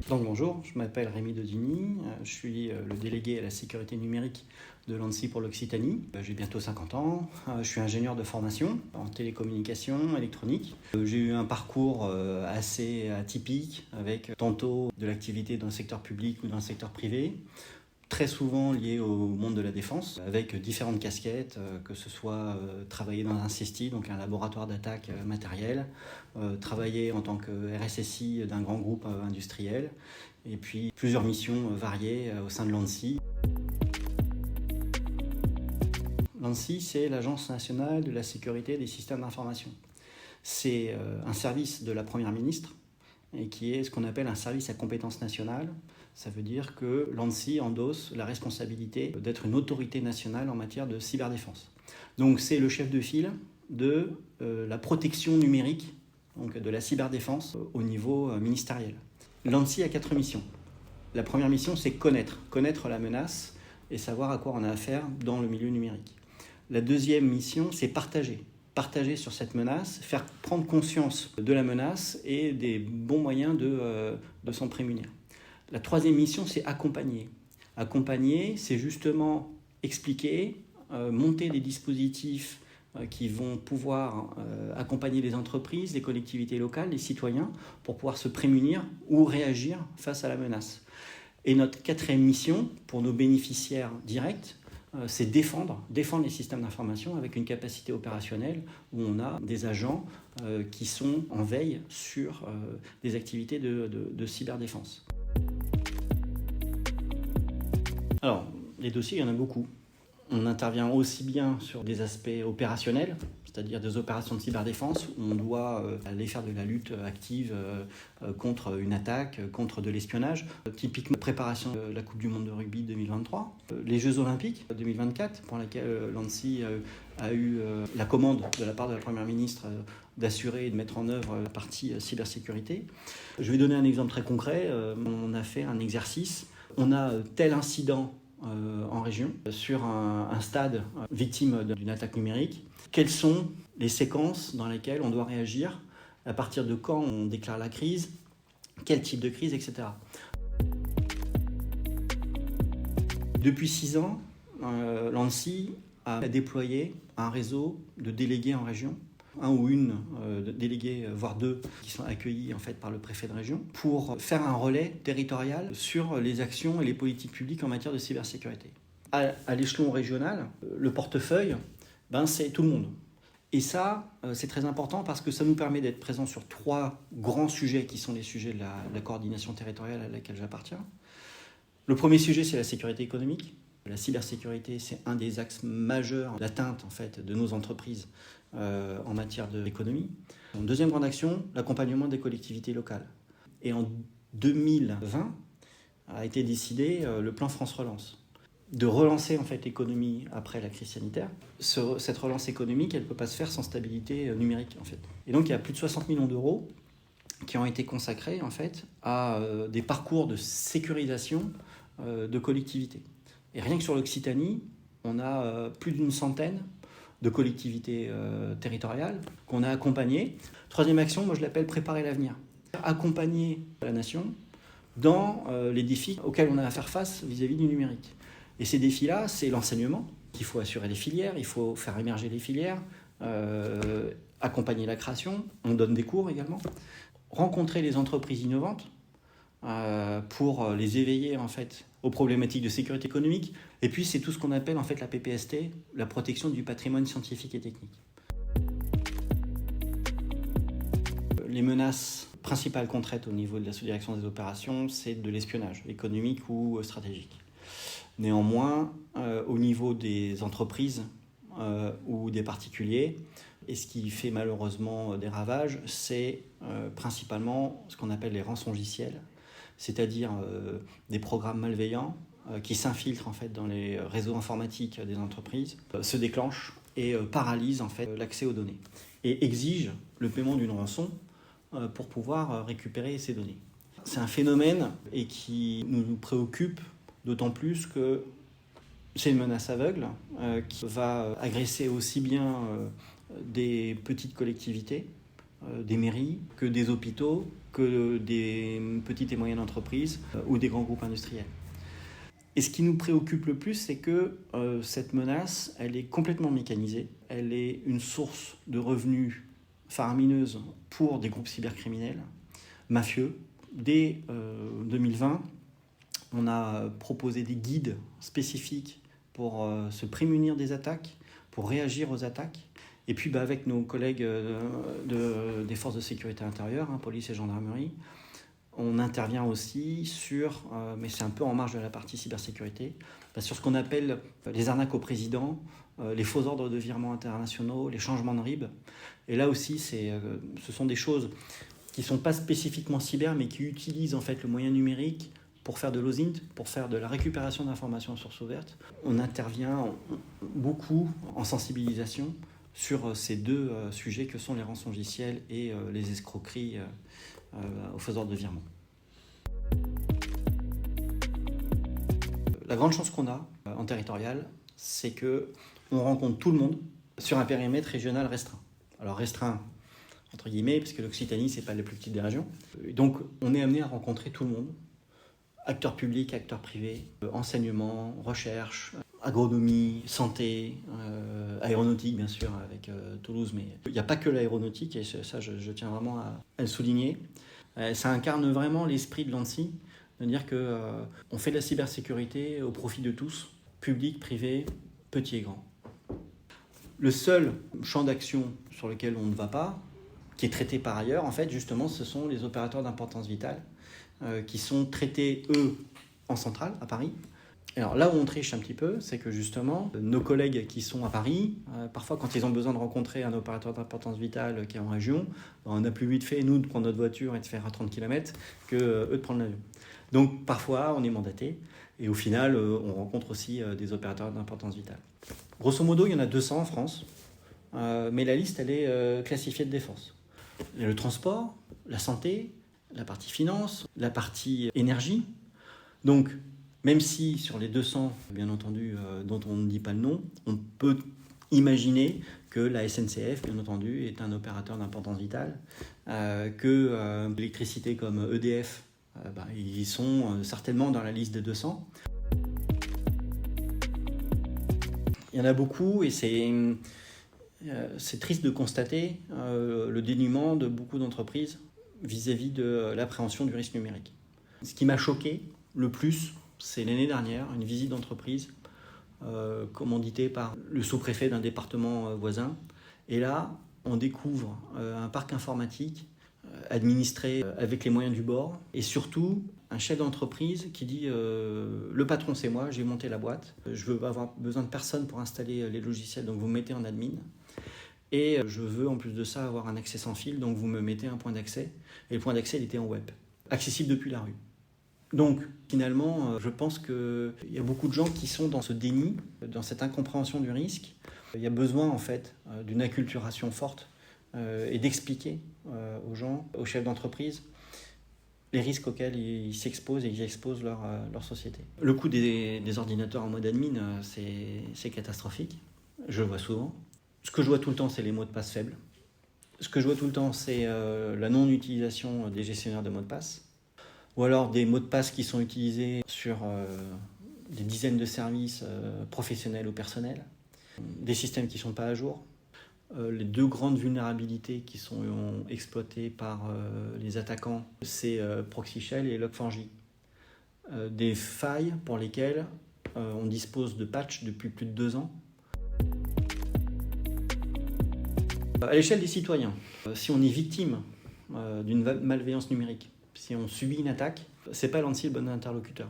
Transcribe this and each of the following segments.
Donc bonjour, je m'appelle Rémi Dodini, je suis le délégué à la sécurité numérique de l'ANSSI pour l'Occitanie. J'ai bientôt 50 ans, je suis ingénieur de formation en télécommunications, électronique. J'ai eu un parcours assez atypique avec tantôt de l'activité dans le secteur public ou dans le secteur privé, très souvent lié au monde de la défense, avec différentes casquettes, que ce soit travailler dans un CESTI, donc un laboratoire d'attaque matérielle, travailler en tant que RSSI d'un grand groupe industriel, et puis plusieurs missions variées au sein de l'ANSSI. L'ANSSI, c'est l'Agence nationale de la sécurité des systèmes d'information. C'est un service de la Première ministre, et qui est ce qu'on appelle un service à compétence nationale. Ça veut dire que l'ANSSI endosse la responsabilité d'être une autorité nationale en matière de cyberdéfense. Donc c'est le chef de file de la protection numérique, donc de la cyberdéfense au niveau ministériel. L'ANSSI a 4 missions. La première mission, c'est connaître la menace et savoir à quoi on a affaire dans le milieu numérique. La deuxième mission, c'est partager sur cette menace, faire prendre conscience de la menace et des bons moyens de s'en prémunir. La troisième mission, c'est accompagner. Accompagner, c'est justement expliquer, monter des dispositifs qui vont pouvoir accompagner les entreprises, les collectivités locales, les citoyens, pour pouvoir se prémunir ou réagir face à la menace. Et notre quatrième mission, pour nos bénéficiaires directs, c'est défendre les systèmes d'information avec une capacité opérationnelle où on a des agents qui sont en veille sur des activités de cyberdéfense. Alors, les dossiers, il y en a beaucoup. On intervient aussi bien sur des aspects opérationnels, c'est-à-dire des opérations de cyberdéfense, où on doit aller faire de la lutte active contre une attaque, contre de l'espionnage. Typiquement, préparation de la Coupe du Monde de rugby 2023, les Jeux Olympiques 2024, pour laquelle l'ANSSI a eu la commande de la part de la Première ministre d'assurer et de mettre en œuvre la partie cybersécurité. Je vais donner un exemple très concret. On a fait un exercice. On a tel incident en région, sur un stade victime d'une attaque numérique. Quelles sont les séquences dans lesquelles on doit réagir, à partir de quand on déclare la crise, quel type de crise, etc. Depuis 6 ans, l'ANSSI a déployé un réseau de délégués en région, un ou une délégués, voire 2, qui sont accueillis en fait par le préfet de région, pour faire un relais territorial sur les actions et les politiques publiques en matière de cybersécurité. À l'échelon régional, le portefeuille, c'est tout le monde. Et ça, c'est très important parce que ça nous permet d'être présents sur 3 grands sujets qui sont les sujets de la coordination territoriale à laquelle j'appartiens. Le premier sujet, c'est la sécurité économique. La cybersécurité, c'est un des axes majeurs d'atteinte en fait, de nos entreprises en matière d'économie. En deuxième grande action, l'accompagnement des collectivités locales. Et en 2020 a été décidé le plan France Relance, de relancer en fait l'économie après la crise sanitaire. Cette relance économique, elle ne peut pas se faire sans stabilité numérique en fait. Et donc il y a plus de 60 millions d'euros qui ont été consacrés en fait à des parcours de sécurisation de collectivités. Et rien que sur l'Occitanie, on a plus d'une centaine de collectivités territoriales qu'on a accompagnées. Troisième action, moi je l'appelle préparer l'avenir. Accompagner la nation dans les défis auxquels on a à faire face vis-à-vis du numérique. Et ces défis-là, c'est l'enseignement. Il faut assurer les filières, il faut faire émerger les filières, accompagner la création, on donne des cours également. Rencontrer les entreprises innovantes pour les éveiller en fait aux problématiques de sécurité économique. Et puis c'est tout ce qu'on appelle en fait la PPST, la protection du patrimoine scientifique et technique. Les menaces principales qu'on traite au niveau de la sous-direction des opérations, c'est de l'espionnage économique ou stratégique. Néanmoins, au niveau des entreprises ou des particuliers, et ce qui fait malheureusement des ravages, c'est principalement ce qu'on appelle les rançongiciels, c'est-à-dire des programmes malveillants qui s'infiltrent en fait dans les réseaux informatiques des entreprises, se déclenchent et paralysent en fait l'accès aux données et exigent le paiement d'une rançon pour pouvoir récupérer ces données. C'est un phénomène et qui nous préoccupe d'autant plus que c'est une menace aveugle qui va agresser aussi bien des petites collectivités des mairies, que des hôpitaux, que des petites et moyennes entreprises ou des grands groupes industriels. Et ce qui nous préoccupe le plus, c'est que cette menace, elle est complètement mécanisée. Elle est une source de revenus faramineuse pour des groupes cybercriminels, mafieux. Dès 2020, on a proposé des guides spécifiques pour se prémunir des attaques, pour réagir aux attaques. Et puis avec nos collègues des forces de sécurité intérieure, police et gendarmerie, on intervient aussi sur, mais c'est un peu en marge de la partie cybersécurité, sur ce qu'on appelle les arnaques au président, les faux ordres de virement internationaux, les changements de RIB. Et là aussi, ce sont des choses qui ne sont pas spécifiquement cyber, mais qui utilisent en fait le moyen numérique pour faire de l'OSINT, pour faire de la récupération d'informations à source ouverte. On intervient beaucoup en sensibilisation sur ces deux sujets que sont les rançongiciels et les escroqueries aux faiseurs de virements. La grande chance qu'on a en territorial, c'est qu'on rencontre tout le monde sur un périmètre régional restreint. Alors restreint, entre guillemets, parce que l'Occitanie, ce n'est pas la plus petite des régions. Donc on est amené à rencontrer tout le monde, acteurs publics, acteurs privés, enseignement, recherche, agronomie, santé, aéronautique bien sûr avec Toulouse, mais il n'y a pas que l'aéronautique, et ça je tiens vraiment à le souligner. Ça incarne vraiment l'esprit de l'ANSSI, de dire qu'on fait de la cybersécurité au profit de tous, public, privé, petit et grand. Le seul champ d'action sur lequel on ne va pas, qui est traité par ailleurs, en fait, justement, ce sont les opérateurs d'importance vitale, qui sont traités, eux, en centrale, à Paris. Alors là où on triche un petit peu, c'est que justement, nos collègues qui sont à Paris, parfois quand ils ont besoin de rencontrer un opérateur d'importance vitale qui est en région, on a plus vite fait, nous, de prendre notre voiture et de faire à 30 km que eux de prendre l'avion. Donc parfois, on est mandaté, et au final, on rencontre aussi des opérateurs d'importance vitale. Grosso modo, il y en a 200 en France, mais la liste, elle est classifiée de défense. Le transport, la santé, la partie finance, la partie énergie. Donc, même si sur les 200, bien entendu, dont on ne dit pas le nom, on peut imaginer que la SNCF, bien entendu, est un opérateur d'importance vitale, que l'électricité comme EDF, ils sont certainement dans la liste des 200. Il y en a beaucoup et c'est triste de constater le dénuement de beaucoup d'entreprises vis-à-vis de l'appréhension du risque numérique. Ce qui m'a choqué le plus, c'est l'année dernière, une visite d'entreprise commanditée par le sous-préfet d'un département voisin. Et là, on découvre un parc informatique administré avec les moyens du bord. Et surtout, un chef d'entreprise qui dit le patron c'est moi, j'ai monté la boîte, je veux avoir besoin de personne pour installer les logiciels, donc vous me mettez en admin. Et je veux en plus de ça avoir un accès sans fil, donc vous me mettez un point d'accès. Et le point d'accès, il était en web, accessible depuis la rue. Donc finalement, je pense qu'il y a beaucoup de gens qui sont dans ce déni, dans cette incompréhension du risque. Il y a besoin en fait d'une acculturation forte et d'expliquer aux gens, aux chefs d'entreprise, les risques auxquels ils s'exposent et ils exposent leur société. Le coût des ordinateurs en mode admin, c'est catastrophique. Je le vois souvent. Ce que je vois tout le temps, c'est les mots de passe faibles. Ce que je vois tout le temps, c'est la non-utilisation des gestionnaires de mots de passe. Ou alors des mots de passe qui sont utilisés sur des dizaines de services professionnels ou personnels. Des systèmes qui ne sont pas à jour. Les deux grandes vulnérabilités qui sont exploitées par les attaquants, c'est Proxy Shell et Log4j. Des failles pour lesquelles on dispose de patchs depuis plus de 2 ans. À l'échelle des citoyens, si on est victime d'une malveillance numérique, si on subit une attaque, ce n'est pas l'ANSSI le bon interlocuteur.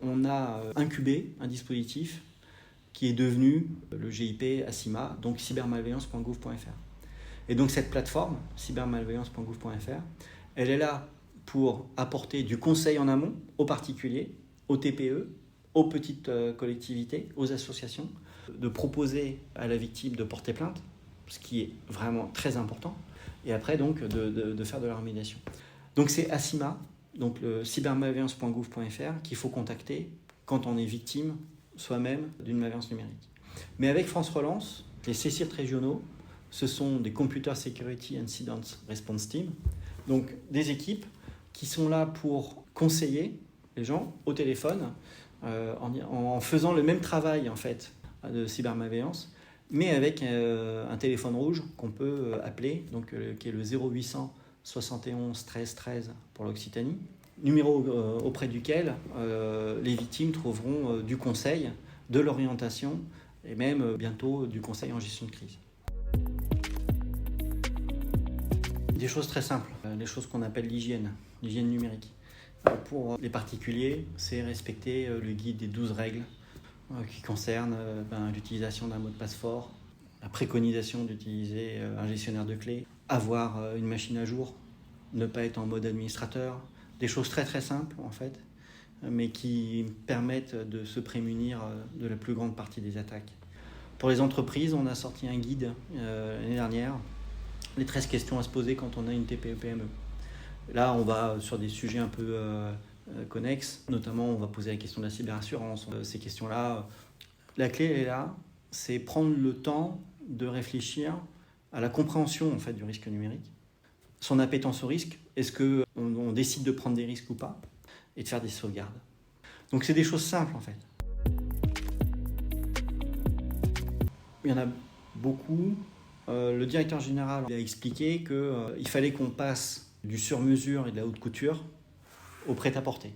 On a incubé un dispositif qui est devenu le GIP ACIMA, donc cybermalveillance.gouv.fr. Et donc cette plateforme, cybermalveillance.gouv.fr, elle est là pour apporter du conseil en amont aux particuliers, aux TPE, aux petites collectivités, aux associations, de proposer à la victime de porter plainte, ce qui est vraiment très important, et après donc de faire de la remédiation. Donc c'est ACIMA, donc le cybermalveillance.gouv.fr, qu'il faut contacter quand on est victime soi-même d'une malveillance numérique. Mais avec France Relance, les CSIRT régionaux ce sont des Computer Security Incident Response Team, donc des équipes qui sont là pour conseiller les gens au téléphone en faisant le même travail en fait de cybermalveillance, mais avec un téléphone rouge qu'on peut appeler, donc, qui est le 0800 71 13 13 pour l'Occitanie, numéro auprès duquel les victimes trouveront du conseil, de l'orientation et même bientôt du conseil en gestion de crise. Des choses très simples, les choses qu'on appelle l'hygiène numérique. Pour les particuliers, c'est respecter le guide des 12 règles qui concernent l'utilisation d'un mot de passe fort, la préconisation d'utiliser un gestionnaire de clés, avoir une machine à jour, ne pas être en mode administrateur, des choses très très simples en fait, mais qui permettent de se prémunir de la plus grande partie des attaques. Pour les entreprises, on a sorti un guide l'année dernière, les 13 questions à se poser quand on a une TPE-PME. Là, on va sur des sujets un peu connexes, notamment on va poser la question de la cyberassurance. Ces questions-là, la clé elle est là, c'est prendre le temps de réfléchir à la compréhension en fait, du risque numérique, son appétence au risque, est-ce qu'on décide de prendre des risques ou pas, et de faire des sauvegardes. Donc c'est des choses simples en fait. Il y en a beaucoup. Le directeur général a expliqué qu'il fallait qu'on passe du sur-mesure et de la haute couture au prêt-à-porter.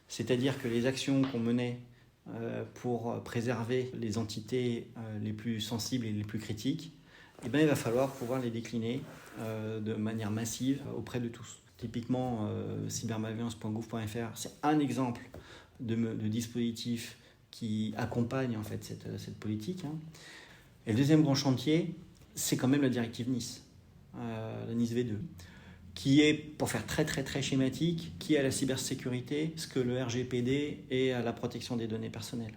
C'est-à-dire que les actions qu'on menait pour préserver les entités les plus sensibles et les plus critiques, il va falloir pouvoir les décliner de manière massive auprès de tous. Typiquement, cybermalveillance.gouv.fr, c'est un exemple de dispositif qui accompagne en fait cette politique. Et le deuxième grand chantier, c'est quand même la directive NIS, la NIS V2, qui est, pour faire très très très schématique, qui est à la cybersécurité ce que le RGPD est à la protection des données personnelles.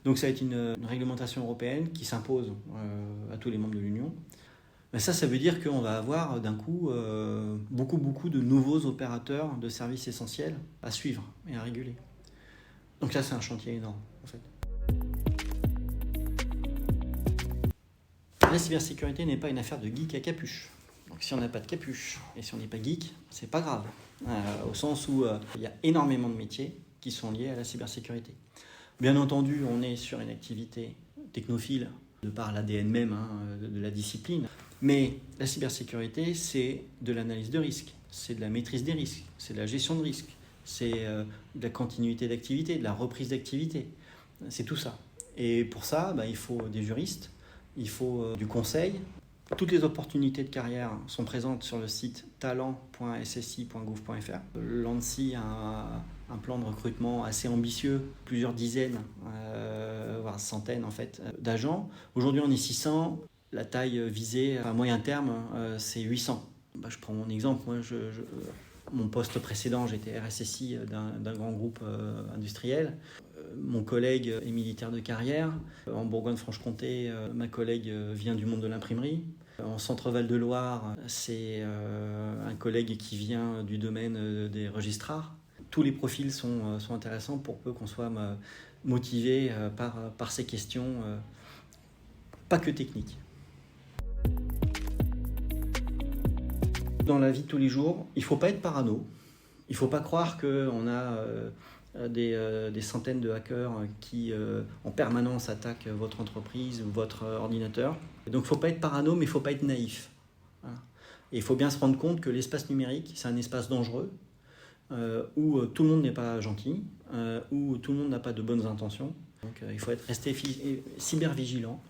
Donc ça va être une réglementation européenne qui s'impose à tous les membres de l'Union. Mais ça veut dire qu'on va avoir d'un coup beaucoup de nouveaux opérateurs de services essentiels à suivre et à réguler. Donc là, c'est un chantier énorme en fait. La cybersécurité n'est pas une affaire de geek à capuche. Donc si on n'a pas de capuche et si on n'est pas geek, c'est pas grave. Au sens où il y a énormément de métiers qui sont liés à la cybersécurité. Bien entendu, on est sur une activité technophile de par l'ADN même de la discipline. Mais la cybersécurité, c'est de l'analyse de risque, c'est de la maîtrise des risques, c'est de la gestion de risque, c'est de la continuité d'activité, de la reprise d'activité. C'est tout ça. Et pour ça, il faut des juristes, il faut du conseil. Toutes les opportunités de carrière sont présentes sur le site talent.ssi.gouv.fr. L'ANSSI a un plan de recrutement assez ambitieux, plusieurs dizaines, voire centaines en fait, d'agents. Aujourd'hui, on est 600. La taille visée à moyen terme, c'est 800. Je prends mon exemple. Moi, mon poste précédent, j'étais RSSI d'un grand groupe industriel. Mon collègue est militaire de carrière. En Bourgogne-Franche-Comté, ma collègue vient du monde de l'imprimerie. En Centre-Val de Loire, c'est un collègue qui vient du domaine des registrars. Tous les profils sont intéressants pour peu qu'on soit motivé par ces questions, pas que techniques. Dans la vie de tous les jours, il ne faut pas être parano. Il ne faut pas croire qu'on a des centaines de hackers qui en permanence attaquent votre entreprise ou votre ordinateur. Donc il ne faut pas être parano, mais il ne faut pas être naïf. Voilà. Et il faut bien se rendre compte que l'espace numérique, c'est un espace dangereux, où tout le monde n'est pas gentil, où tout le monde n'a pas de bonnes intentions. Donc il faut rester cyber vigilant.